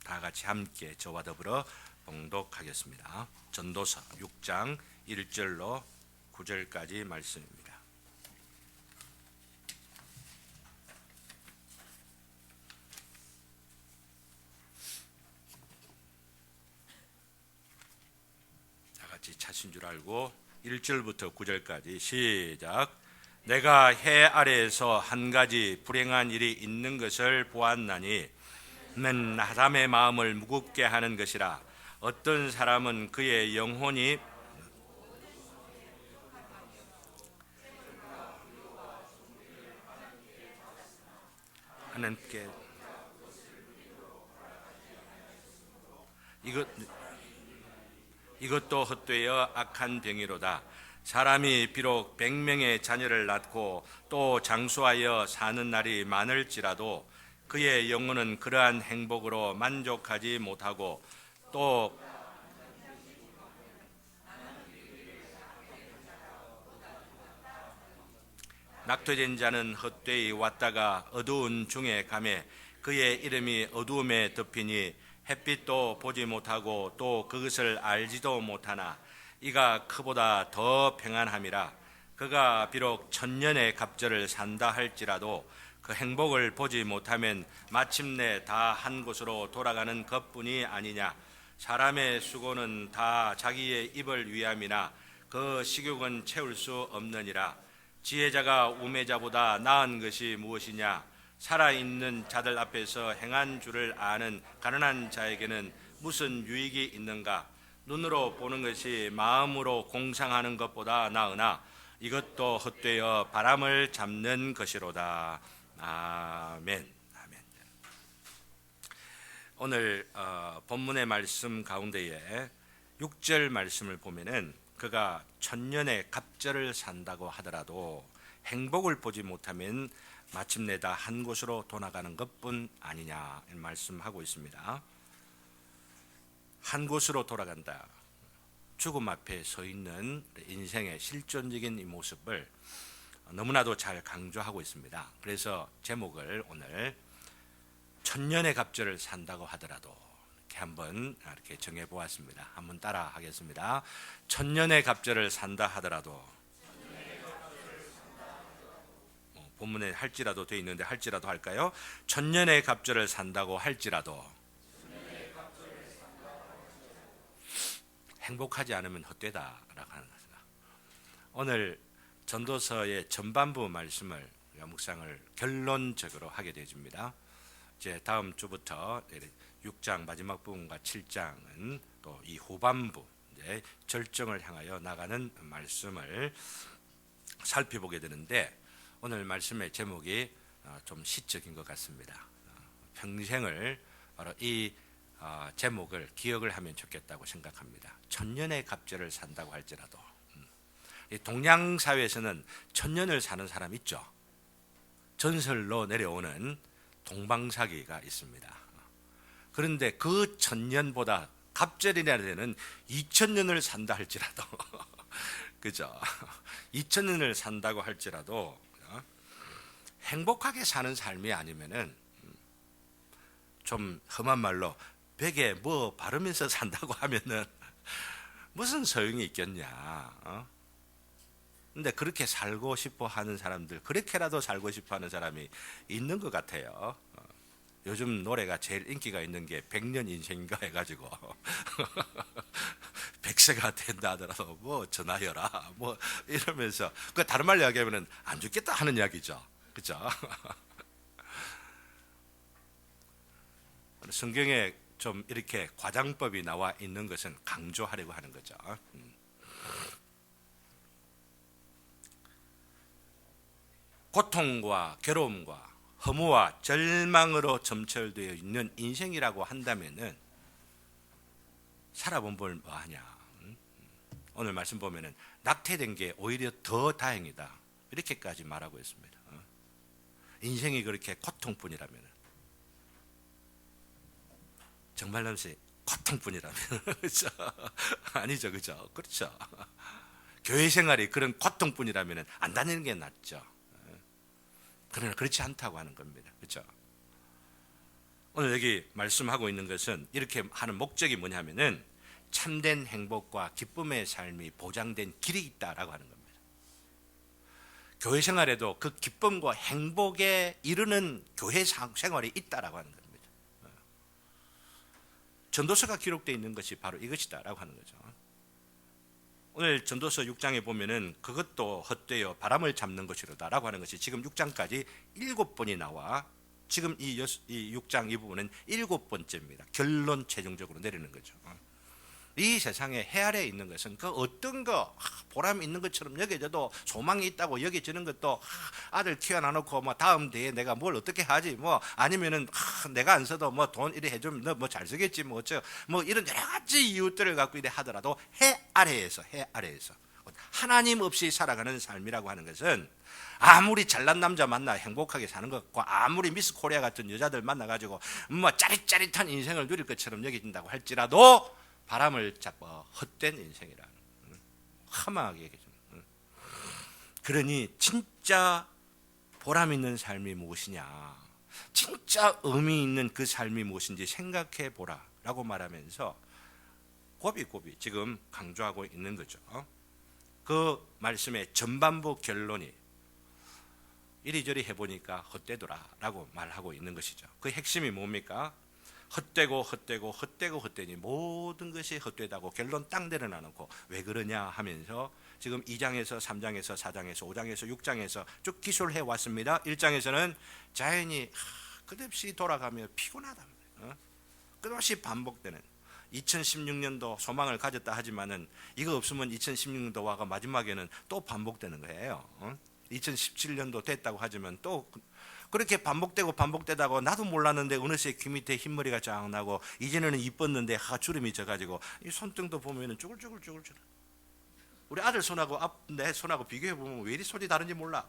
다 같이 함께 저와 더불어 봉독하겠습니다. 전도서 6장 1절로 9절까지 말씀입니다. 다 같이 차신 줄 알고 1절부터 9절까지 시작. 내가 해 아래에서 한 가지 불행한 일이 있는 것을 보았나니 는 사람의 마음을 무겁게 하는 것이라. 어떤 사람은 그의 영혼이 하나님께 이것도 헛되어 악한 병이로다. 사람이 비록 100명의 자녀를 낳고 또 장수하여 사는 날이 많을지라도 그의 영혼은 그러한 행복으로 만족하지 못하고 또 낙태된 자는 헛되이 왔다가 어두운 중에 가매 그의 이름이 어두움에 덮이니 햇빛도 보지 못하고 또 그것을 알지도 못하나 이가 그보다 더 평안함이라. 그가 비록 1000년의 갑절을 산다 할지라도 그 행복을 보지 못하면 마침내 다 한 곳으로 돌아가는 것뿐이 아니냐. 사람의 수고는 다 자기의 입을 위함이나 그 식욕은 채울 수 없느니라. 지혜자가 우매자보다 나은 것이 무엇이냐. 살아있는 자들 앞에서 행한 줄을 아는 가난한 자에게는 무슨 유익이 있는가. 눈으로 보는 것이 마음으로 공상하는 것보다 나으나 이것도 헛되어 바람을 잡는 것이로다. 아멘. 아멘. 오늘 본문의 말씀 가운데에 6절 말씀을 보면은 그가 1000년의 갑절을 산다고 하더라도 행복을 보지 못하면 마침내 다 한 곳으로 돌아가는 것뿐 아니냐 말씀하고 있습니다. 한 곳으로 돌아간다. 죽음 앞에 서 있는 인생의 실존적인 이 모습을 너무나도 잘 강조하고 있습니다. 그래서 제목을 오늘 1000년의 갑절을 산다고 하더라도 이렇게 한번 이렇게 정해 보았습니다. 한번 따라 하겠습니다. 1000년의 갑절을 산다 하더라도, 본문에 할지라도 돼 있는데 할지라도 할까요? 1000년의 갑절을 산다고 할지라도 행복하지 않으면 헛되다라고 하는 것이다. 오늘 전도서의 전반부 말씀을 묵상을 결론적으로 하게 되어집니다. 이제 다음 주부터 6장 마지막 부분과 7장은 또 이 후반부 이제 절정을 향하여 나가는 말씀을 살펴보게 되는데, 오늘 말씀의 제목이 좀 시적인 것 같습니다. 평생을 바로 이 제목을 기억을 하면 좋겠다고 생각합니다. 1000년의 갑절을 산다고 할지라도, 이 동양 사회에서는 1000년을 사는 사람 있죠. 전설로 내려오는 동방사기가 있습니다. 그런데 그 1000년보다 갑절이나 되는 2000년을 산다 할지라도 그죠? 2000년을 산다고 할지라도 행복하게 사는 삶이 아니면은 좀 험한 말로 벽에 뭐 바르면서 산다고 하면은 무슨 소용이 있겠냐. 근데 그렇게 살고 싶어 하는 사람들, 그렇게라도 살고 싶어 하는 사람이 있는 것 같아요. 요즘 노래가 제일 인기가 있는 게 100년 인생인가 해가지고 100세가 된다 하더라도 뭐 전하여라 뭐 이러면서, 그 다른 말로 이야기하면 안 죽겠다 하는 이야기죠. 그죠? 성경에 좀 이렇게 과장법이 나와 있는 것은 강조하려고 하는 거죠. 고통과 괴로움과 허무와 절망으로 점철되어 있는 인생이라고 한다면은 살아본 볼 뭐하냐. 오늘 말씀 보면은 낙태된 게 오히려 더 다행이다 이렇게까지 말하고 있습니다. 인생이 그렇게 고통뿐이라면, 정말로 고통뿐이라면 그렇죠? 아니죠, 그죠? 그렇죠. 교회 생활이 그런 고통뿐이라면 안 다니는 게 낫죠. 그러나 그렇지 않다고 하는 겁니다. 그렇죠? 오늘 여기 말씀하고 있는 것은 이렇게 하는 목적이 뭐냐면은 참된 행복과 기쁨의 삶이 보장된 길이 있다라고 하는 겁니다. 교회 생활에도 그 기쁨과 행복에 이르는 교회 생활이 있다라고 하는 겁니다. 전도서가 기록되어 있는 것이 바로 이것이다라고 하는 거죠. 오늘 전도서 6장에 보면은 그것도 헛되어 바람을 잡는 것이로다라고 하는 것이 지금 6장까지 7번이 나와 지금 이 6장 이 부분은 7번째입니다. 결론 최종적으로 내리는 거죠. 이 세상에 해 아래에 있는 것은 그 어떤 거 보람 있는 것처럼 여겨져도 소망이 있다고 여겨지는 것도 아들 키워놔놓고 뭐 다음 대에 내가 뭘 어떻게 하지 뭐 아니면은 내가 안 써도 뭐 돈 이래 해주면 너 뭐 잘 쓰겠지 뭐 어쩌 뭐 이런 여러 가지 이유들을 갖고 이래 하더라도 해 아래에서 하나님 없이 살아가는 삶이라고 하는 것은 아무리 잘난 남자 만나 행복하게 사는 것과 아무리 미스 코리아 같은 여자들 만나가지고 뭐 짜릿짜릿한 인생을 누릴 것처럼 여겨진다고 할지라도 바람을 잡아 헛된 인생이라는 험하게 얘기합니다. 그러니 진짜 보람 있는 삶이 무엇이냐, 진짜 의미 있는 그 삶이 무엇인지 생각해 보라라고 말하면서 곱이곱이 지금 강조하고 있는 거죠. 그 말씀의 전반부 결론이 이리저리 해보니까 헛되더라라고 말하고 있는 것이죠. 그 핵심이 뭡니까? 헛되니 모든 것이 헛되다고 결론 딱 내려놔놓고 왜 그러냐 하면서 지금 2장에서 3장에서 4장에서 5장에서 6장에서 쭉 기술해 왔습니다. 1장에서는 자연이 끝없이 돌아가며 피곤하다. 끝없이 반복되는 2016년도 소망을 가졌다 하지만은 이거 없으면 2016년도와가 마지막에는 또 반복되는 거예요. 2017년도 됐다고 하지만 또 그렇게 반복되다고 나도 몰랐는데 어느새 귀 밑에 흰머리가 쫙 나고 이제는 이뻤는데 주름이 져가지고 이 손등도 보면은 쭈글쭈글 우리 아들 손하고 내 손하고 비교해 보면 왜 이리 손이 다른지 몰라.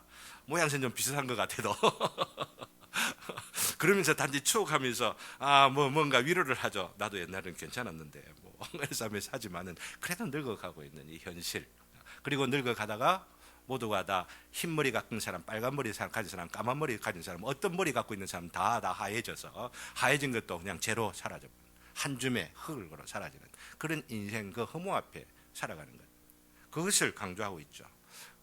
모양새는 좀 비슷한 것 같아도 그러면서 단지 추억하면서 뭔가 위로를 하죠. 나도 옛날에는 괜찮았는데 뭐 그래서 하지만은 그래도 늙어가고 있는 이 현실. 그리고 늙어가다가 모두가 다 흰머리 갖은 사람, 빨간 머리 가진 사람, 까만 머리 가진 사람, 어떤 머리 갖고 있는 사람 다 하얘져서 하얘진 것도 그냥 제로 사라져 한 줌의 흙을 걸어 사라지는 그런 인생 그 허무 앞에 살아가는 것. 그것을 강조하고 있죠.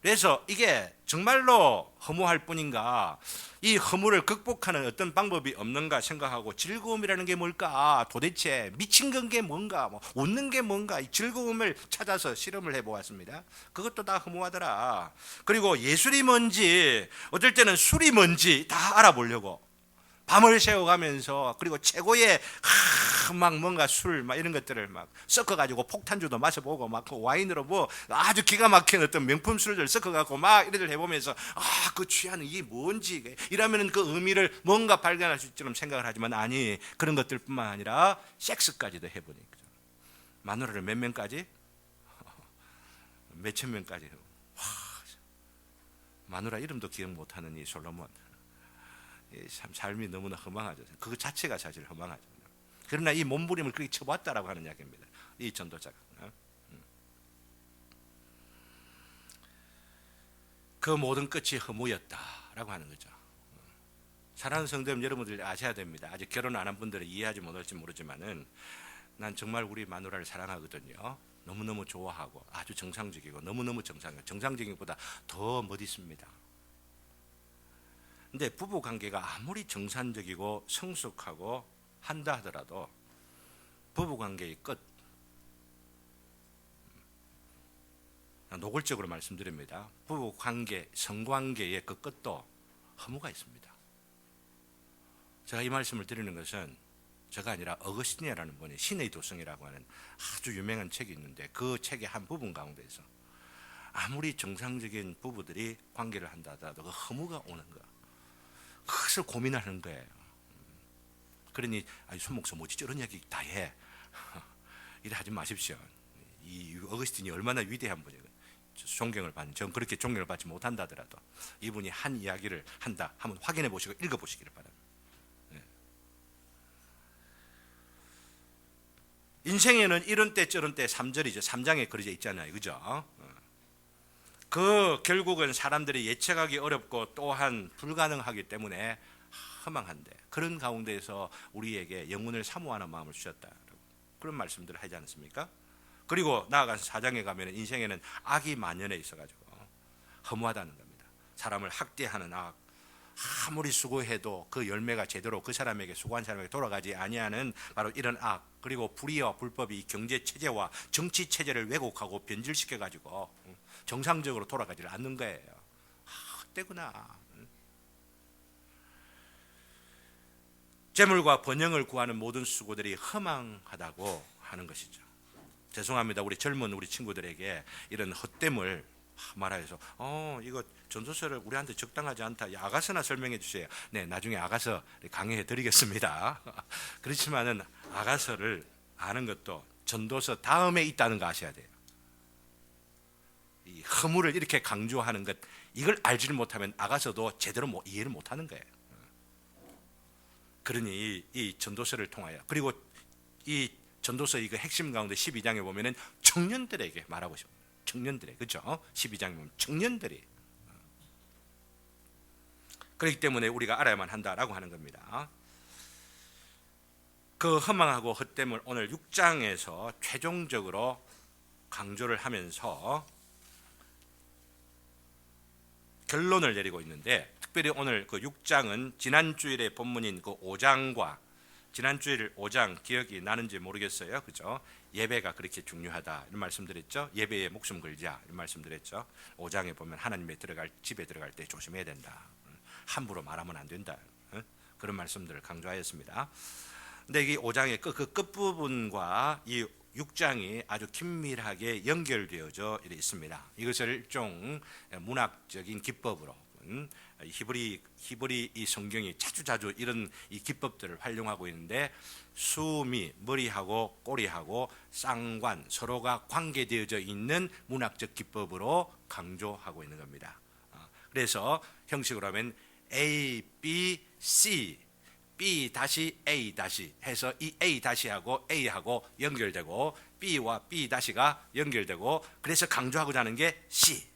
그래서 이게 정말로 허무할 뿐인가, 이 허무를 극복하는 어떤 방법이 없는가 생각하고 즐거움이라는 게 뭘까, 도대체 미친 건 게 뭔가, 뭐 웃는 게 뭔가, 이 즐거움을 찾아서 실험을 해보았습니다. 그것도 다 허무하더라. 그리고 예술이 뭔지, 어떨 때는 술이 뭔지 다 알아보려고 밤을 새워가면서, 그리고 최고의 막 뭔가 술 막 이런 것들을 막 섞어가지고 폭탄주도 마셔보고 막 그 와인으로 뭐 아주 기가 막힌 어떤 명품 술들 섞어갖고 막 이래들 해보면서 그 취하는 이게 뭔지 이러면은 그 의미를 뭔가 발견할 수 있처럼 생각을 하지만 아니, 그런 것들뿐만 아니라 섹스까지도 해보니까 마누라를 몇 명까지 몇천 명까지 마누라 이름도 기억 못하는 이 솔로몬, 참 삶이 너무나 허망하죠. 그 자체가 사실 허망하죠. 그러나 이 몸부림을 그렇게 쳐봤다라고 하는 이야기입니다. 이 전도자가. 그 모든 끝이 허무였다라고 하는 거죠. 사랑하는 성도님 여러분들 아셔야 됩니다. 아직 결혼 안 한 분들은 이해하지 못할지 모르지만은 난 정말 우리 마누라를 사랑하거든요. 너무너무 좋아하고 아주 정상적이고 너무너무 정상적인 것보다 더 멋있습니다. 근데 부부 관계가 아무리 정상적이고 성숙하고 한다 하더라도 부부 관계의 끝, 노골적으로 말씀드립니다. 부부 관계, 성관계의 그 끝도 허무가 있습니다. 제가 이 말씀을 드리는 것은 제가 아니라 어거스티니아라는 분이 신의 도성이라고 하는 아주 유명한 책이 있는데 그 책의 한 부분 가운데서 아무리 정상적인 부부들이 관계를 한다 하더라도 그 허무가 오는 거, 그것을 고민하는 거예요. 그러니 손목사 뭐지 저런 이야기 다 해. 이래 하지 마십시오. 이 어거스틴이 얼마나 위대한 분이에요. 존경을 받는, 전 그렇게 존경을 받지 못한다 하더라도 이분이 한 이야기를 한다 한번 확인해 보시고 읽어 보시기를 바랍니다. 인생에는 이런 때 저런 때 3절이죠. 3장에 그려져 있잖아요. 그죠? 그 결국은 사람들이 예측하기 어렵고 또한 불가능하기 때문에 허망한데 그런 가운데에서 우리에게 영혼을 사모하는 마음을 주셨다. 그런 말씀들을 하지 않습니까? 그리고 나아가서 4장에 가면 인생에는 악이 만연해 있어가지고 허무하다는 겁니다. 사람을 학대하는 악, 아무리 수고해도 그 열매가 제대로 그 사람에게 수고한 사람에게 돌아가지 아니하는 바로 이런 악, 그리고 불의와 불법이 경제 체제와 정치 체제를 왜곡하고 변질시켜 가지고 정상적으로 돌아가지 않는 거예요. 헛되구나. 재물과 번영을 구하는 모든 수고들이 허망하다고 하는 것이죠. 죄송합니다. 우리 젊은 우리 친구들에게 이런 헛됨을 말하여서 이거 전도서를 우리한테 적당하지 않다. 아가서나 설명해 주세요. 네, 나중에 아가서 강의해 드리겠습니다. 그렇지만은 아가서를 아는 것도 전도서 다음에 있다는 거 아셔야 돼요. 이 허물을 이렇게 강조하는 것, 이걸 알지를 못하면 아가서도 제대로 이해를 못하는 거예요. 그러니 이 전도서를 통하여, 그리고 이 전도서 이거 핵심 가운데 12장에 보면은 청년들에게 말하고 싶어요. 청년들의, 그렇죠? 12장에 보면 청년들이, 그렇기 때문에 우리가 알아야만 한다라고 하는 겁니다. 그 허망하고 헛됨을 오늘 6장에서 최종적으로 강조를 하면서 결론을 내리고 있는데, 특별히 오늘 그 6장은 지난 주일의 본문인 그 5장과 지난 주일 5장 기억이 나는지 모르겠어요. 그죠? 예배가 그렇게 중요하다 이런 말씀드렸죠. 예배에 목숨 걸자 이런 말씀드렸죠. 5장에 보면 하나님의 집에 들어갈 때 조심해야 된다. 함부로 말하면 안 된다. 그런 말씀들을 강조하였습니다. 근데 이 5장의 그 끝부분과 이 6장이 아주 긴밀하게 연결되어져 있습니다. 이것을 일종 문학적인 기법으로 히브리 이 성경이 자주 이런 이 기법들을 활용하고 있는데, 수미, 머리하고 꼬리하고 쌍관, 서로가 관계되어져 있는 문학적 기법으로 강조하고 있는 겁니다. 그래서 형식으로 하면 A, B, C, B 다시 A 다시 해서 이 A 다시하고 A하고 연결되고 B와 B 다시가 연결되고, 그래서 강조하고자 하는 게 C,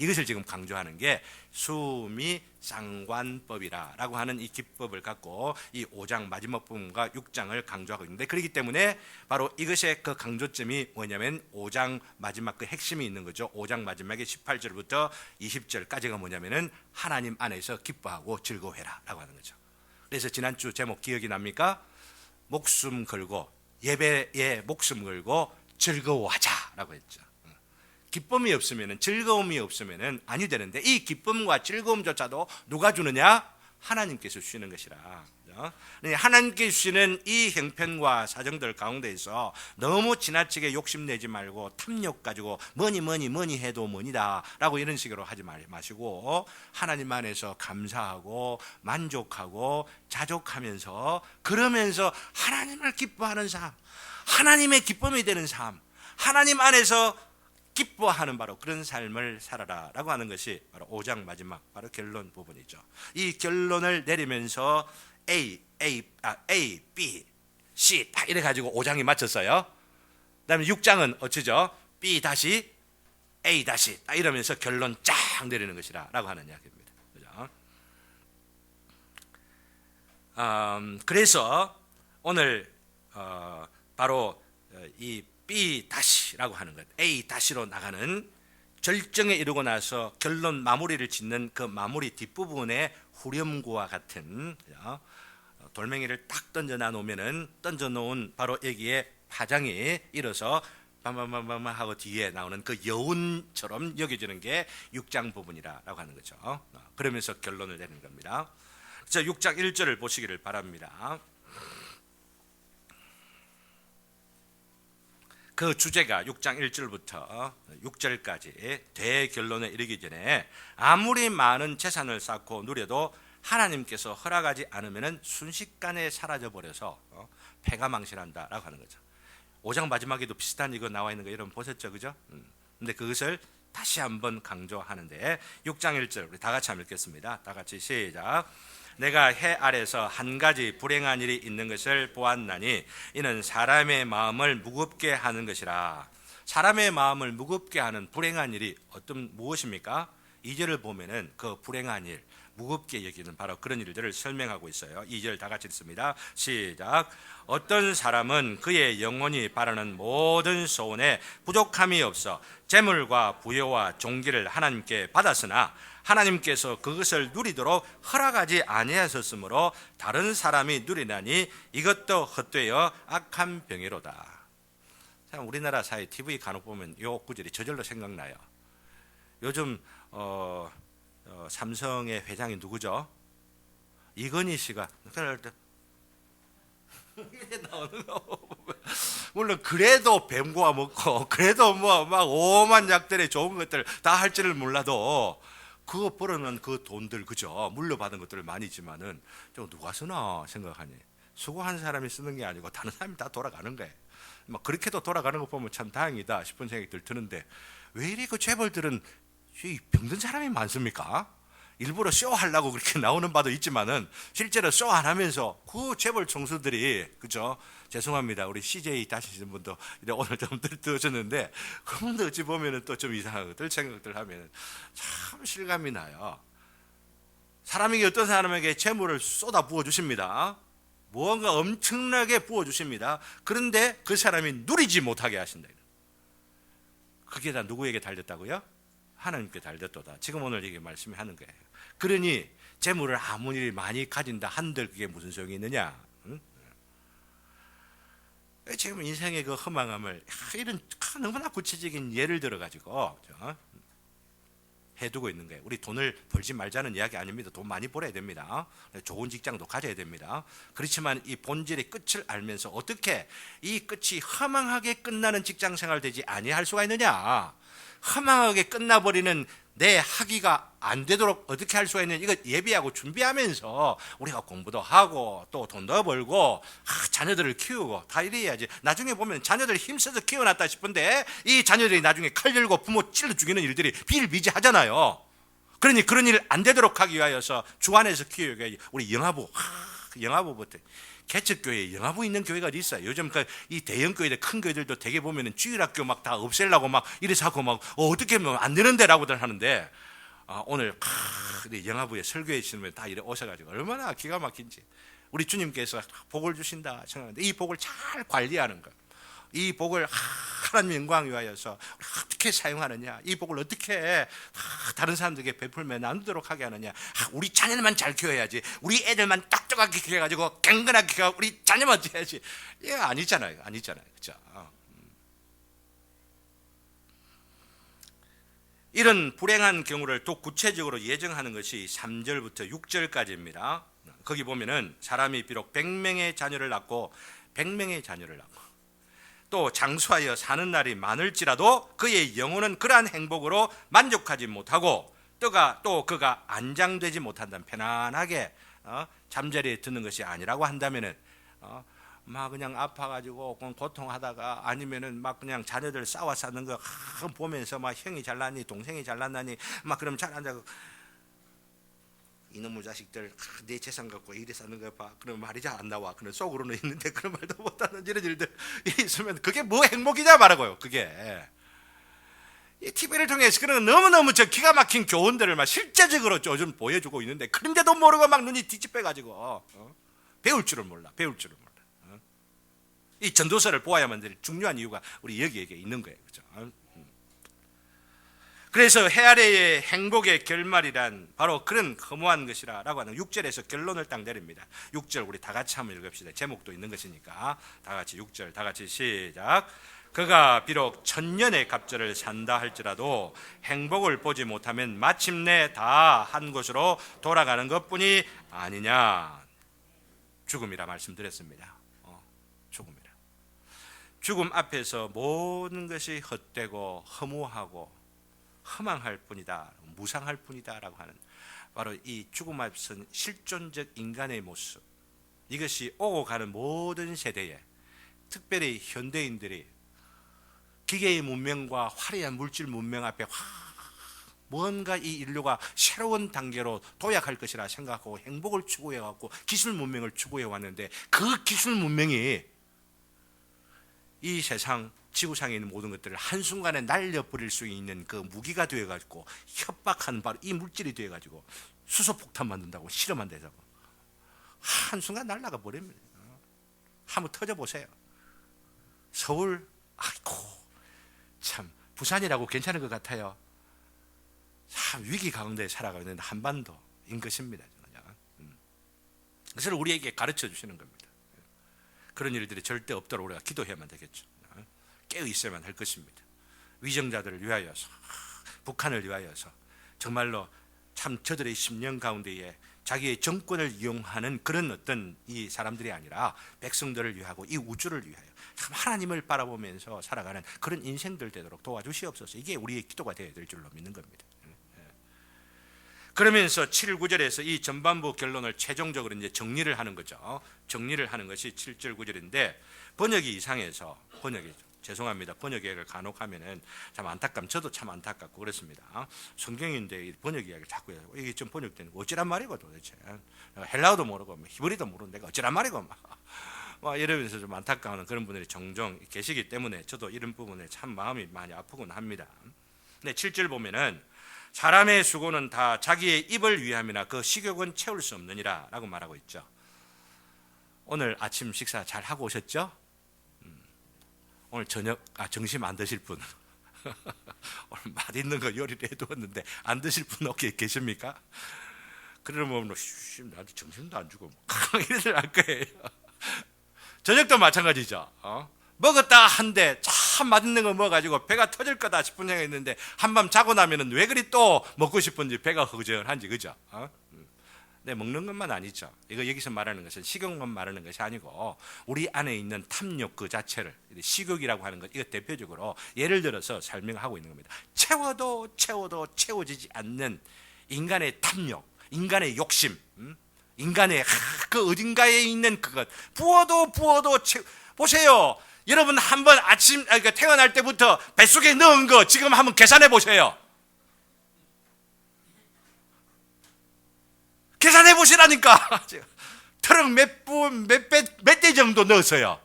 이것을 지금 강조하는 게 수미 쌍관법이라고 하는 이 기법을 갖고 이 5장 마지막 부분과 6장을 강조하고 있는데, 그렇기 때문에 바로 이것의 그 강조점이 뭐냐면 5장 마지막 그 핵심이 있는 거죠. 5장 마지막에 18절부터 20절까지가 뭐냐면은 하나님 안에서 기뻐하고 즐거워해라 라고 하는 거죠. 그래서 지난주 제목 기억이 납니까? 목숨 걸고, 예배에 목숨 걸고 즐거워하자 라고 했죠. 기쁨이 없으면, 즐거움이 없으면 아니 되는데, 이 기쁨과 즐거움조차도 누가 주느냐? 하나님께서 주시는 것이라. 하나님께서 주시는 이 형편과 사정들 가운데에서 너무 지나치게 욕심내지 말고 탐욕 가지고 뭐니 해도 뭐니다 라고 이런 식으로 하지 마시고, 하나님 안에서 감사하고 만족하고 자족하면서, 그러면서 하나님을 기뻐하는 삶, 하나님의 기쁨이 되는 삶, 하나님 안에서 기뻐하는 바로 그런 삶을 살아라 라고 하는 것이 바로 5장 마지막 바로 결론 부분이죠. 이 결론을 내리면서 A, B, C 다 이래 가지고 5장이 맞췄어요. 그 다음에 6장은 어쩌죠? B 다시 A 다시 딱 이러면서 결론 쫙 내리는 것이라 라고 하는 이야기입니다. 그죠? 그래서 오늘 바로 이 B 다시라고 하는 것, A 다시로 나가는 절정에 이르고 나서 결론 마무리를 짓는 그 마무리 뒷부분의 후렴구와 같은, 돌멩이를 딱 던져 놓은 바로 여기에 파장이 일어서 밤밤밤밤 하고 뒤에 나오는 그 여운처럼 여겨지는 게 6장 부분이라고 하는 거죠. 그러면서 결론을 내는 겁니다. 자, 6장 1절을 보시기를 바랍니다. 그 주제가 6장 1절부터 6절까지 대결론에 이르기 전에 아무리 많은 재산을 쌓고 누려도 하나님께서 허락하지 않으면 순식간에 사라져버려서 패가망신한다라고 하는 거죠. 5장 마지막에도 비슷한 이거 나와 있는 거 여러분 보셨죠? 그죠? 근데 그것을 다시 한번 강조하는데, 6장 1절 우리 다 같이 한번 읽겠습니다. 다 같이 시작. 내가 해 아래서 한 가지 불행한 일이 있는 것을 보았나니 이는 사람의 마음을 무겁게 하는 것이라. 사람의 마음을 무겁게 하는 불행한 일이 무엇입니까? 2절을 보면은 그 불행한 일, 무겁게 여기는 바로 그런 일들을 설명하고 있어요. 2절 다 같이 읽습니다. 시작. 어떤 사람은 그의 영혼이 바라는 모든 소원에 부족함이 없어 재물과 부여와 존귀를 하나님께 받았으나 하나님께서 그것을 누리도록 허락하지 아니하셨으므로 다른 사람이 누리나니 이것도 헛되어 악한 병이로다. 참 우리나라 사회 TV 간혹 보면 요 구절이 저절로 생각나요. 요즘 삼성의 회장이 누구죠? 이건희 씨가 그럴 때 물론 그래도 뱀고와 먹고 그래도 뭐 막 오만 약들의 좋은 것들 다 할 줄을 몰라도 그거 벌어놓은 그 돈들 그죠? 물려받은 것들을 많이지만은 저 누가 쓰나 생각하니 수고한 사람이 쓰는 게 아니고 다른 사람이 다 돌아가는 거예요. 막 그렇게도 돌아가는 거 보면 참 다행이다 싶은 생각이 드는데 왜 이리 그 재벌들은 병든 사람이 많습니까? 일부러 쇼하려고 그렇게 나오는 바도 있지만은 실제로 쇼 안 하면서 그 재벌 총수들이 그죠? 죄송합니다. 우리 CJ 다니시는 분도 오늘 좀 들으셨는데 그분도 어찌 보면은 또 좀 이상한 것들 생각들 하면은 참 실감이 나요. 사람에게 어떤 사람에게 재물을 쏟아 부어 주십니다. 무언가 엄청나게 부어 주십니다. 그런데 그 사람이 누리지 못하게 하신다. 그게 다 누구에게 달렸다고요? 하나님께 달렸도다. 지금 오늘 이게 말씀이 하는 거예요. 그러니 재물을 아무리 많이 가진다 한들 그게 무슨 소용이 있느냐? 응? 지금 인생의 그 허망함을 이런 너무나 구체적인 예를 들어 가지고 해두고 있는 거예요. 우리 돈을 벌지 말자는 이야기 아닙니다. 돈 많이 벌어야 됩니다. 좋은 직장도 가져야 됩니다. 그렇지만 이 본질의 끝을 알면서 어떻게 이 끝이 허망하게 끝나는 직장 생활 되지 아니할 수가 있느냐? 허망하게 끝나버리는 내 학위가 안 되도록 어떻게 할 수가 있느냐? 이거 예비하고 준비하면서 우리가 공부도 하고 또 돈도 벌고 자녀들을 키우고 다 이래야지. 나중에 보면 자녀들 힘써서 키워놨다 싶은데 이 자녀들이 나중에 칼 들고 부모 찔러 죽이는 일들이 비일비재하잖아요. 그러니 그런 일 안 되도록 하기 위하여서 주안에서 키우게 우리 영화부부터 개척교회에 영화부 있는 교회가 어디 있어요? 요즘 이 대형 교회들 큰 교회들도 대개 보면은 주일학교 막 다 없애려고 막 이래서 하고 막 어떻게 하면 안 되는데라고들 하는데 오늘 영화부에 설교해 주시면 다 이래 오셔가지고 얼마나 기가 막힌지 우리 주님께서 복을 주신다 생각하는데 이 복을 잘 관리하는 것, 이 복을 하나님 영광 위하여서 어떻게 사용하느냐, 이 복을 어떻게 다른 사람들에게 베풀며 나누도록 하게 하느냐. 우리 자녀만 잘 키워야지, 우리 애들만 똑똑하게 키워가지고 경건하게 키워 우리 자녀만 해야지. 이게 아니잖아요, 그렇죠? 이런 불행한 경우를 또 구체적으로 예정하는 것이 3절부터 6절까지입니다. 거기 보면은 사람이 비록 100명의 자녀를 낳고 또 장수하여 사는 날이 많을지라도 그의 영혼은 그러한 행복으로 만족하지 못하고 또 그가 안장되지 못한다면 편안하게 잠자리에 드는 것이 아니라고 한다면은 막 그냥 아파가지고 고통하다가 아니면은 막 그냥 자녀들 싸워 싸는 거 보면서 막 형이 잘났니 동생이 잘났나니 막 그럼 잘 앉아 이놈의 자식들 내 재산 갖고 이래 사는 거 봐. 그럼 말이 잘 안 나와. 그럼 속으로는 있는데 그런 말도 못하는 이런 일들 있으면 그게 뭐 행복이냐 말하고요. 그게 이 TV를 통해서 그런 너무너무 기가 막힌 교훈들을 막 실제적으로 요즘 보여주고 있는데 그런데도 모르고 막 눈이 뒤집혀가지고 배울 줄을 몰라. 이 전도서를 보아야만 될 중요한 이유가 우리 여기에 있는 거예요. 그렇죠? 그래서 해 아래의 행복의 결말이란 바로 그런 허무한 것이라고 하는 6절에서 결론을 딱 내립니다. 6절 우리 다 같이 한번 읽읍시다. 제목도 있는 것이니까 다 같이 6절 다 같이 시작. 그가 비록 1000년의 갑절을 산다 할지라도 행복을 보지 못하면 마침내 다 한 곳으로 돌아가는 것뿐이 아니냐. 죽음이라 말씀드렸습니다. 죽음이라. 죽음 앞에서 모든 것이 헛되고 허무하고 허망할 뿐이다, 무상할 뿐이다 라고 하는 바로 이 죽음 앞선 실존적 인간의 모습, 이것이 오고 가는 모든 세대에 특별히 현대인들이 기계의 문명과 화려한 물질 문명 앞에 뭔가 이 인류가 새로운 단계로 도약할 것이라 생각하고 행복을 추구해왔고 기술 문명을 추구해왔는데 그 기술 문명이 이 세상 지구상에 있는 모든 것들을 한순간에 날려버릴 수 있는 그 무기가 되어가지고 협박하는 바로 이 물질이 되어가지고 수소폭탄 만든다고 실험한다고 한순간 날아가 버립니다. 한번 터져보세요. 서울, 아이고 참 부산이라고 괜찮은 것 같아요. 참 위기 가운데 살아가고 있는 한반도인 것입니다. 그래서 우리에게 가르쳐 주시는 겁니다. 그런 일들이 절대 없도록 우리가 기도해야만 되겠죠. 깨어 있어야만 할 것입니다. 위정자들을 위하여서, 북한을 위하여서 정말로 참 저들의 10년 가운데에 자기의 정권을 이용하는 그런 어떤 이 사람들이 아니라 백성들을 위하고 이 우주를 위하여 참 하나님을 바라보면서 살아가는 그런 인생들 되도록 도와주시옵소서. 이게 우리의 기도가 되어야 될 줄로 믿는 겁니다. 그러면서 7, 9절에서 이 전반부 결론을 최종적으로 이제 정리를 하는 거죠. 정리를 하는 것이 7절, 9절인데 번역이 이상해서 죄송합니다. 번역을 간혹 하면은 참 저도 참 안타깝고 그렇습니다. 성경인데 번역 이야기를 자꾸 해요. 이게 좀 번역되는 거 어찌란 말이고 도대체. 헬라어도 모르고 히브리도 모르는 내가 어찌란 말이고 막 이러면서 좀 안타까워하는 그런 분들이 종종 계시기 때문에 저도 이런 부분에 참 마음이 많이 아프곤 합니다. 근데 7절 보면은 사람의 수고는 다 자기의 입을 위함이나 그 식욕은 채울 수 없느니라 라고 말하고 있죠. 오늘 아침 식사 잘 하고 오셨죠? 오늘 저녁 점심 안 드실 분 오늘 맛있는 거 요리를 해두었는데 안 드실 분 혹시 계십니까? 그러면 나한테 점심도 안 주고 이래서 할 거예요. 저녁도 마찬가지죠. 먹었다 한데 참 맛있는 거 먹어가지고 배가 터질 거다 싶은 생각이 있는데 한밤 자고 나면은 왜 그리 또 먹고 싶은지 배가 허전한지 그죠? 네, 먹는 것만 아니죠. 이거 여기서 말하는 것은 식욕만 말하는 것이 아니고 우리 안에 있는 탐욕 그 자체를 식욕이라고 하는 것 이거 대표적으로 예를 들어서 설명하고 있는 겁니다. 채워도 채워지지 않는 인간의 탐욕, 인간의 욕심, 인간의 그 어딘가에 있는 그것 부어도 보세요. 여러분 한번 그러니까 태어날 때부터 뱃속에 넣은 거 지금 한번 계산해 보세요. 계산해 보시라니까. 트럭 몇 대 정도 넣었어요.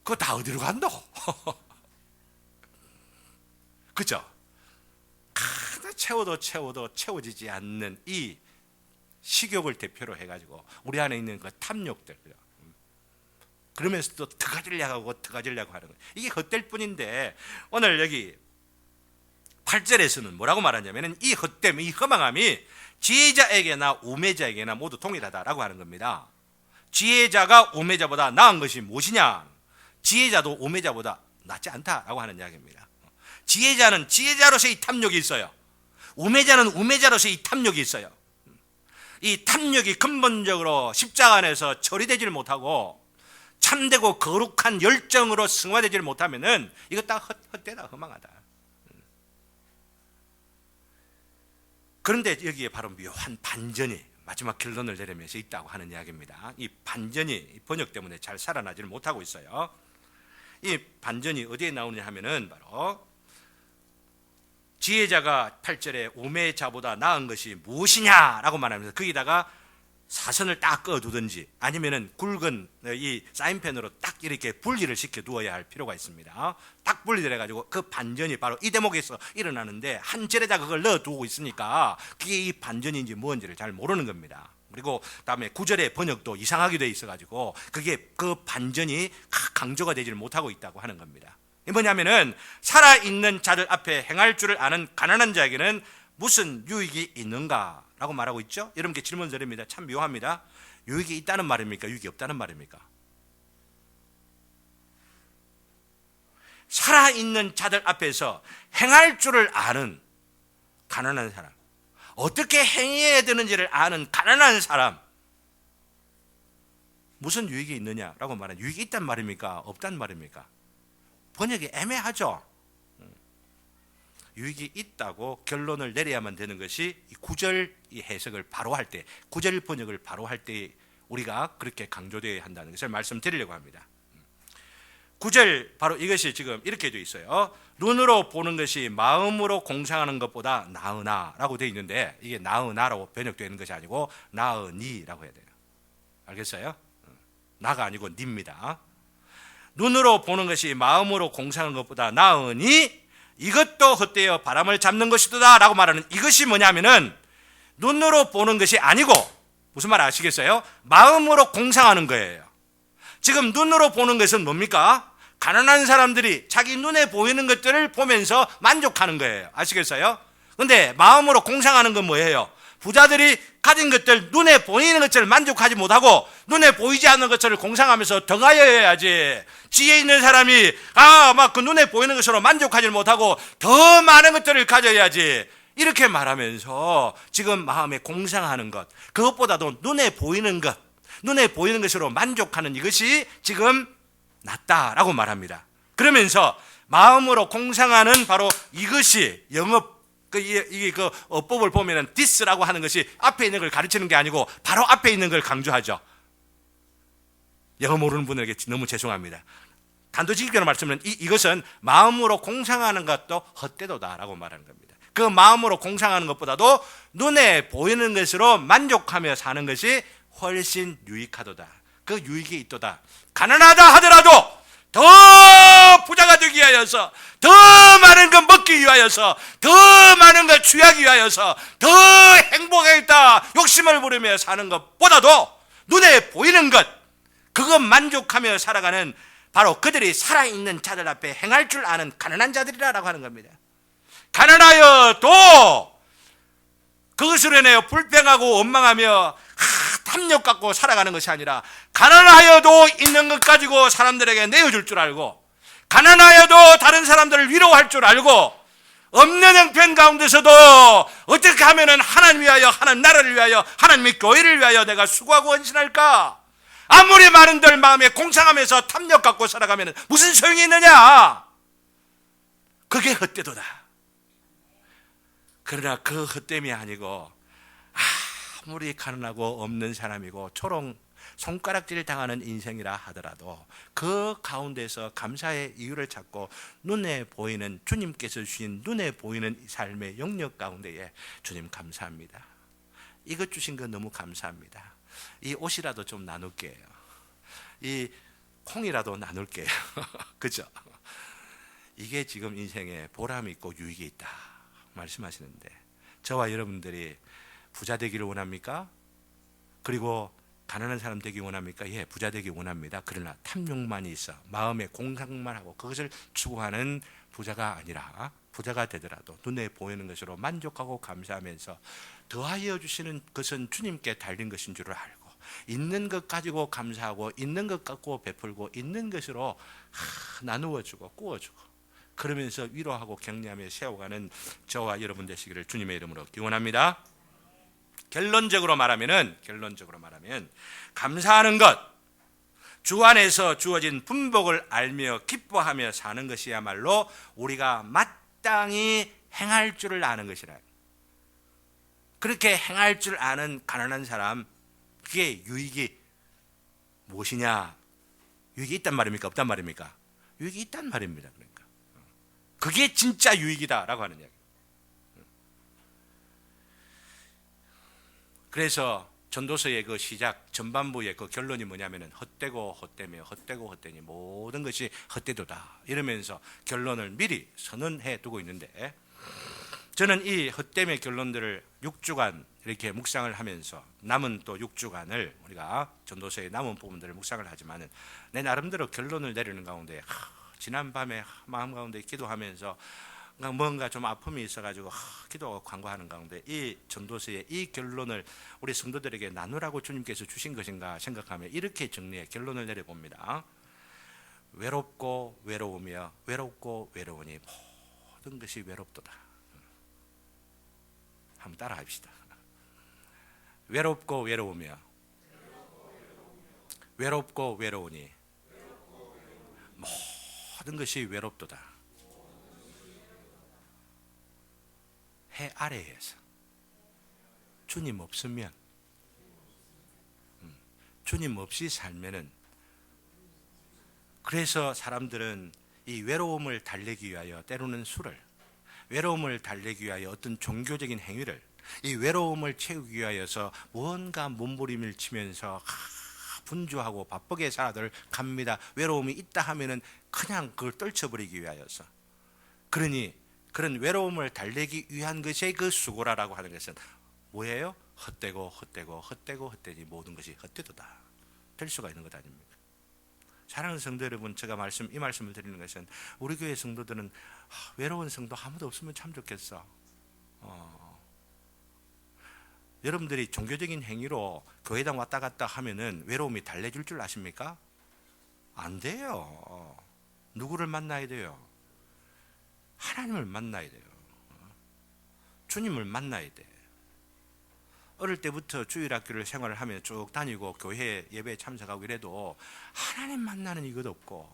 그거 다 어디로 간다고? 그죠? 채워도 채워지지 않는 이 식욕을 대표로 해가지고 우리 안에 있는 그 탐욕들. 그러면서 또 더 가지려고 하는 거예요. 이게 헛될 뿐인데 오늘 여기 8절에서는 뭐라고 말하냐면 이 헛됨, 이 허망함이 지혜자에게나 우매자에게나 모두 동일하다라고 하는 겁니다. 지혜자가 우매자보다 나은 것이 무엇이냐? 지혜자도 우매자보다 낫지 않다라고 하는 이야기입니다. 지혜자는 지혜자로서의 탐욕이 있어요. 우매자는 우매자로서의 탐욕이 있어요. 이 탐욕이 근본적으로 십자가 안에서 처리되지를 못하고 참되고 거룩한 열정으로 승화되지를 못하면은 이거 다 헛되다, 허망하다. 그런데 여기에 바로 묘한 반전이 마지막 결론을 내리면서 있다고 하는 이야기입니다. 이 반전이 번역 때문에 잘 살아나지를 못하고 있어요. 이 반전이 어디에 나오냐 하면은 바로 지혜자가 8절에 우매자보다 나은 것이 무엇이냐라고 말하면서 거기다가 사선을 딱 그어두든지 아니면은 굵은 이 사인펜으로 딱 이렇게 분리를 시켜 두어야 할 필요가 있습니다. 딱 분리를 해가지고 그 반전이 바로 이 대목에서 일어나는데 한 절에다 그걸 넣어두고 있으니까 그게 이 반전인지 뭔지를 잘 모르는 겁니다. 그리고 다음에 9절의 번역도 이상하게 돼 있어가지고 그게 그 반전이 강조가 되지를 못하고 있다고 하는 겁니다. 이 뭐냐면은 살아있는 자들 앞에 행할 줄을 아는 가난한 자에게는 무슨 유익이 있는가? 라고 말하고 있죠. 여러분께 질문 드립니다. 참 묘합니다. 유익이 있다는 말입니까? 유익이 없다는 말입니까? 살아있는 자들 앞에서 행할 줄을 아는 가난한 사람, 어떻게 행해야 되는지를 아는 가난한 사람, 무슨 유익이 있느냐라고 말하는 유익이 있단 말입니까? 없단 말입니까? 번역이 애매하죠. 유익이 있다고 결론을 내려야만 되는 것이 9절 이 해석을 바로 할 때, 9절 번역을 바로 할 때 우리가 그렇게 강조되어야 한다는 것을 말씀드리려고 합니다. 9절 바로 이것이 지금 이렇게 되어 있어요. 눈으로 보는 것이 마음으로 공상하는 것보다 나으나라고 되어 있는데 이게 나으나라고 번역되는 것이 아니고 나으니라고 해야 돼요. 알겠어요? 나가 아니고 니입니다. 눈으로 보는 것이 마음으로 공상하는 것보다 나으니 이것도 헛되어 바람을 잡는 것이다 라고 말하는 이것이 뭐냐면은 눈으로 보는 것이 아니고 무슨 말 아시겠어요? 마음으로 공상하는 거예요. 지금 눈으로 보는 것은 뭡니까? 가난한 사람들이 자기 눈에 보이는 것들을 보면서 만족하는 거예요. 아시겠어요? 근데 마음으로 공상하는 건 뭐예요? 부자들이 가진 것들, 눈에 보이는 것들을 만족하지 못하고 눈에 보이지 않는 것들을 공상하면서 더 가여야지. 지혜 있는 사람이 막 그 눈에 보이는 것으로 만족하지 못하고 더 많은 것들을 가져야지. 이렇게 말하면서 지금 마음에 공상하는 것, 그것보다도 눈에 보이는 것, 눈에 보이는 것으로 만족하는 이것이 지금 낫다라고 말합니다. 그러면서 마음으로 공상하는 바로 이것이 영업 그 어법을 보면은 this라고 하는 것이 앞에 있는 걸 가르치는 게 아니고 바로 앞에 있는 걸 강조하죠. 영어 모르는 분에게 너무 죄송합니다. 단도직입적으로 말씀은 이것은 마음으로 공상하는 것도 헛되도다라고 말하는 겁니다. 그 마음으로 공상하는 것보다도 눈에 보이는 것으로 만족하며 사는 것이 훨씬 유익하도다. 그 유익이 있도다. 가난하다 하더라도 더 부자가 되기 위하여서, 더 많은 것 먹기 위하여서, 더 많은 것 취하기 위하여서, 더 행복하겠다 욕심을 부리며 사는 것보다도 눈에 보이는 것, 그것 만족하며 살아가는 바로 그들이 살아있는 자들 앞에 행할 줄 아는 가난한 자들이라고 하는 겁니다. 가난하여도 그것으로 인하여 불평하고 원망하며 탐욕 갖고 살아가는 것이 아니라 가난하여도 있는 것 가지고 사람들에게 내어줄 줄 알고, 가난하여도 다른 사람들을 위로할 줄 알고, 없는 형편 가운데서도 어떻게 하면 하나님 위하여, 하나님 나라를 위하여, 하나님의 교회를 위하여 내가 수고하고 헌신할까? 아무리 많은들 마음에 공상하면서 탐욕 갖고 살아가면 무슨 소용이 있느냐? 그게 헛되도다. 그러나 그 헛됨이 아니고 아무리 가난하고 없는 사람이고 초롱 손가락질 당하는 인생이라 하더라도 그 가운데서 감사의 이유를 찾고 눈에 보이는 주님께서 주신 눈에 보이는 삶의 영역 가운데에 주님 감사합니다. 이것 주신 거 너무 감사합니다. 이 옷이라도 좀 나눌게요. 이 콩이라도 나눌게요. 그죠? 이게 지금 인생에 보람이 있고 유익이 있다 말씀하시는데, 저와 여러분들이 부자 되기를 원합니까? 그리고 가난한 사람 되기 원합니까? 예, 부자 되기 원합니다. 그러나 탐욕만이 있어 마음에 공상만 하고 그것을 추구하는 부자가 아니라, 부자가 되더라도 눈에 보이는 것으로 만족하고 감사하면서 더하여 주시는 것은 주님께 달린 것인 줄을 알고, 있는 것 가지고 감사하고 있는 것 갖고 베풀고 있는 것으로 나누어주고 꾸어주고 그러면서 위로하고 격려하며 세워가는 저와 여러분 되시기를 주님의 이름으로 기원합니다. 결론적으로 말하면 감사하는 것, 주 안에서 주어진 분복을 알며 기뻐하며 사는 것이야말로 우리가 마땅히 행할 줄을 아는 것이라. 그렇게 행할 줄 아는 가난한 사람, 그게 유익이 무엇이냐? 유익이 있단 말입니까? 없단 말입니까? 유익이 있단 말입니다. 그러니까 그게 진짜 유익이다라고 하는 이야기. 그래서 전도서의 그 시작 전반부의 그 결론이 뭐냐면은 헛되고 헛되며 헛되고 헛되니 모든 것이 헛되도다 이러면서 결론을 미리 선언해 두고 있는데, 저는 이 헛됨의 결론들을 6주간 이렇게 묵상을 하면서 남은 또 6주간을 우리가 전도서의 남은 부분들을 묵상을 하지만은 내 나름대로 결론을 내리는 가운데 지난 밤에 마음 가운데 기도하면서 뭔가 좀 아픔이 있어가지고 기도하고 간구하는 가운데 이 전도서의 이 결론을 우리 성도들에게 나누라고 주님께서 주신 것인가 생각하며 이렇게 정리해 결론을 내려봅니다. 외롭고 외로우며 외롭고 외로우니 모든 것이 외롭도다. 한번 따라 합시다. 외롭고 외로우며 외롭고 외로우니 모든 것이 외롭도다. 해 아래에서 주님 없으면, 주님 없이 살면은, 그래서 사람들은 이 외로움을 달래기 위하여 때로는 술을, 외로움을 달래기 위하여 어떤 종교적인 행위를, 이 외로움을 채우기 위하여서 무언가 몸부림을 치면서 분주하고 바쁘게 살아들 갑니다. 외로움이 있다 하면은 그냥 그걸 떨쳐버리기 위하여서. 그러니 그런 외로움을 달래기 위한 것이 그 수고라라고 하는 것은 뭐예요? 헛되고 헛되고 헛되고 헛되니 모든 것이 헛되도다 될 수가 있는 것 아닙니까? 사랑하는 성도 여러분, 제가 이 말씀을 드리는 것은 우리 교회 성도들은 외로운 성도 아무도 없으면 참 좋겠어. 여러분들이 종교적인 행위로 교회당 왔다 갔다 하면은 외로움이 달래줄 줄 아십니까? 안 돼요. 누구를 만나야 돼요? 하나님을 만나야 돼요. 주님을 만나야 돼. 어릴 때부터 주일학교를 생활을 하며 쭉 다니고 교회 예배에 참석하고 이래도 하나님 만나는 이것 없고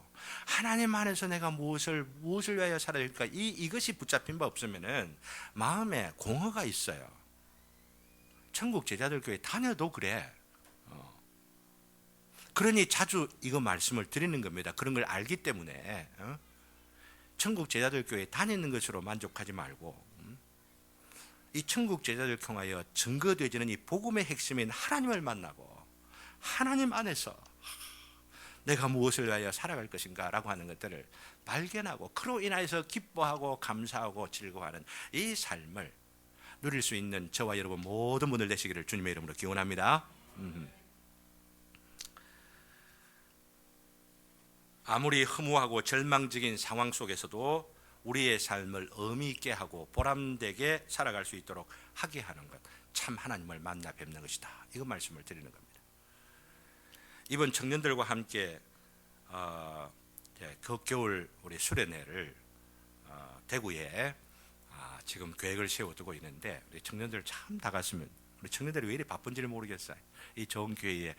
하나님 안에서 내가 무엇을 위하여 살아야 될까 이것이 붙잡힌 바 없으면은 마음에 공허가 있어요. 천국 제자들 교회 다녀도 그래. 그러니 자주 이거 말씀을 드리는 겁니다. 그런 걸 알기 때문에 천국 제자들 교회 다니는 것으로 만족하지 말고 이 천국 제자들 통하여 증거되어지는 이 복음의 핵심인 하나님을 만나고 하나님 안에서 내가 무엇을 위하여 살아갈 것인가 라고 하는 것들을 발견하고 그로 인하여서 기뻐하고 감사하고 즐거워하는 이 삶을 누릴 수 있는 저와 여러분 모든 분들 되시기를 주님의 이름으로 기원합니다. 아무리 허무하고 절망적인 상황 속에서도 우리의 삶을 의미 있게 하고 보람되게 살아갈 수 있도록 하게 하는 것, 참 하나님을 만나 뵙는 것이다. 이거 말씀을 드리는 겁니다. 이번 청년들과 함께 그 겨울 우리 수련회를 대구에 지금 계획을 세워두고 있는데 우리 청년들 참 다 갔으면, 우리 청년들이 왜 이렇게 바쁜지를 모르겠어요. 이 좋은 교회에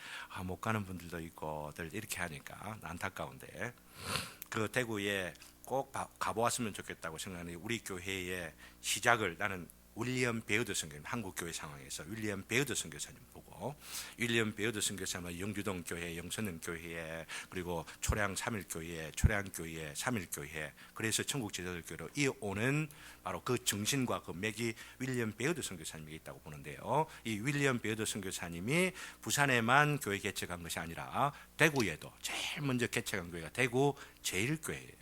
못 가는 분들도 있고들 이렇게 하니까 안타까운데 그 대구에 꼭 가보았으면 좋겠다고 생각하는 우리 교회의 시작을 나는 윌리엄 베어드 선교사님, 한국 교회 상황에서 윌리엄 베어드 선교사님 보고 윌리엄 베어드 선교사님은 영주동 교회, 영선은 교회, 그리고 초량 3일교회, 초량교회, 3일교회, 그래서 천국 제자들 교회로 이어오는 바로 그 정신과 그 맥이 윌리엄 베어드 선교사님이 있다고 보는데요. 이 윌리엄 베어드 선교사님이 부산에만 교회 개척한 것이 아니라 대구에도 제일 먼저 개척한 교회가 대구 제일교회예요.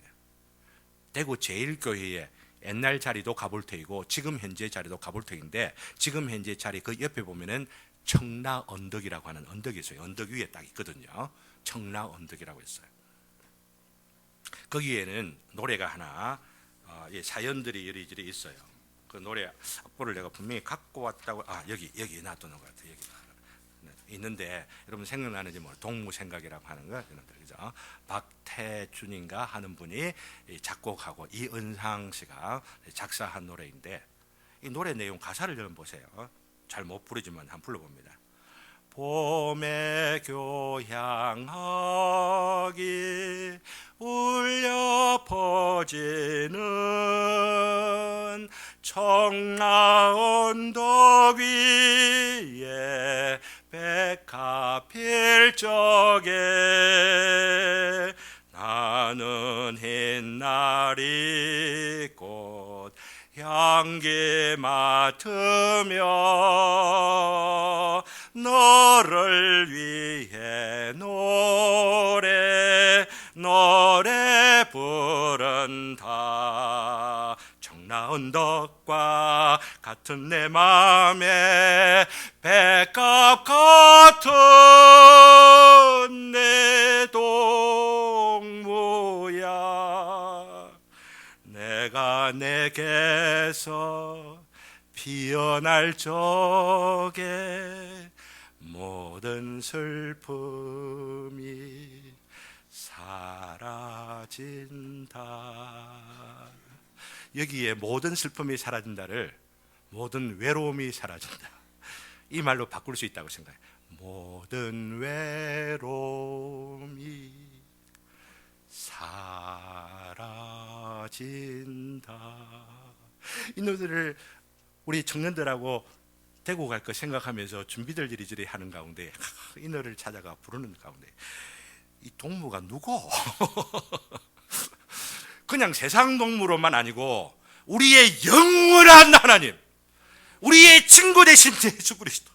대구 제일교회에 옛날 자리도 가볼 터이고 지금 현재 자리도 가볼 터인데, 지금 현재 자리 그 옆에 보면은 청라 언덕이라고 하는 언덕이 있어요. 언덕 위에 딱 있거든요. 청라 언덕이라고 했어요. 거기에는 노래가 하나 사연들이 이리저리 있어요. 그 노래 악보를 내가 분명히 갖고 왔다고 여기 놔두는 것 같아요. 여기 있는데 여러분 생각나는지 모르 동무생각이라고 하는 거 여러분들 그죠? 박태준인가 하는 분이 작곡하고 이은상 씨가 작사한 노래인데 이 노래 내용 가사를 좀 보세요. 잘 못 부르지만 한번 불러봅니다. 봄에 교향하기 울려 퍼지는 청라 언덕 위에 백합 필 적에 나는 흰나리 꽃 향기 맡으며 너를 위해 노래 부른다. 청라 언덕과 같은 내 맘에 백합 같은 내 동무야, 내가 내게서 피어날 적에 모든 슬픔이 사라진다. 여기에 모든 슬픔이 사라진다를 모든 외로움이 사라진다, 이 말로 바꿀 수 있다고 생각해요. 모든 외로움이 사라진다. 이 노래를 우리 청년들하고 대구 갈 거 생각하면서 준비들 이리저리 하는 가운데 이 노래를 찾아가 부르는 가운데 이 동무가 누구? 그냥 세상 동무로만 아니고 우리의 영원한 하나님, 우리의 친구 되신 예수 그리스도,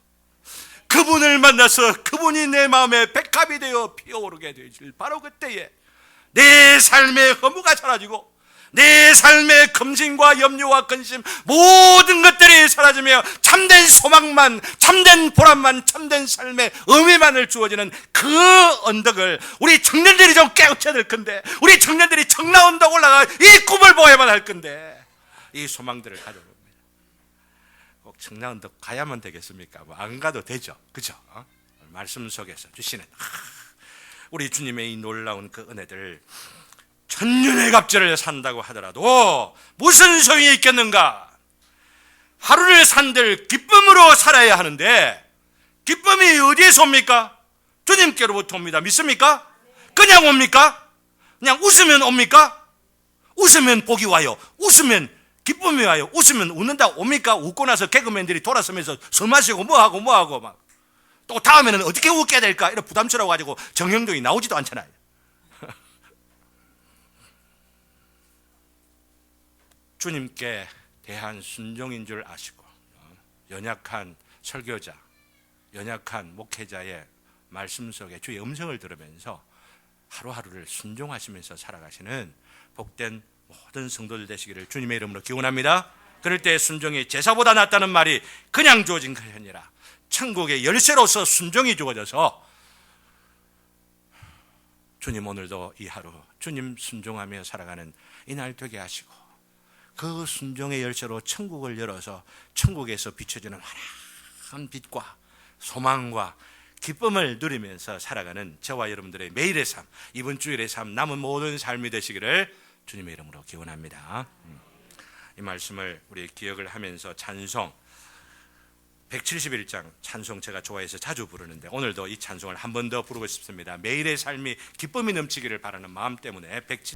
그분을 만나서 그분이 내 마음에 백합이 되어 피어오르게 되질, 바로 그때에 내 삶의 허무가 사라지고 내 삶의 검진과 염려와 근심 모든 것들이 사라지며 참된 소망만, 참된 보람만, 참된 삶의 의미만을 주어지는 그 언덕을 우리 청년들이 좀 깨우쳐야 될 건데, 우리 청년들이 청라 언덕 올라가 이 꿈을 보야만 할 건데, 이 소망들을 가져옵니다. 꼭 청라 언덕 가야만 되겠습니까? 뭐 안 가도 되죠, 그죠? 말씀 속에서 주시는 우리 주님의 이 놀라운 그 은혜들, 천년의 갑절을 산다고 하더라도 무슨 소용이 있겠는가? 하루를 산들 기쁨으로 살아야 하는데, 기쁨이 어디에서 옵니까? 주님께로부터 옵니다. 믿습니까? 그냥 옵니까? 그냥 웃으면 옵니까? 웃으면 복이 와요. 웃으면 기쁨이 와요. 웃으면 웃는다 옵니까? 웃고 나서 개그맨들이 돌아서면서 술 마시고 뭐하고 막 또 다음에는 어떻게 웃게 될까? 이런 부담스러워 가지고 정형동이 나오지도 않잖아요. 주님께 대한 순종인 줄 아시고, 연약한 설교자, 연약한 목회자의 말씀 속에 주의 음성을 들으면서 하루하루를 순종하시면서 살아가시는 복된 모든 성도들 되시기를 주님의 이름으로 기원합니다. 그럴 때 순종이 제사보다 낫다는 말이 그냥 주어진 것이 아니라 천국의 열쇠로서 순종이 주어져서, 주님 오늘도 이 하루 주님 순종하며 살아가는 이날 되게 하시고, 그 순종의 열쇠로 천국을 열어서 천국에서 비춰지는 환한 빛과 소망과 기쁨을 누리면서 살아가는 저와 여러분들의 매일의 삶, 이번 주일의 삶, 남은 모든 삶이 되시기를 주님의 이름으로 기원합니다. 이 말씀을 우리 기억을 하면서 찬송 171장 찬송 제가 좋아해서 자주 부르는데, 오늘도 이 찬송을 한 번 더 부르고 싶습니다. 매일의 삶이 기쁨이 넘치기를 바라는 마음 때문에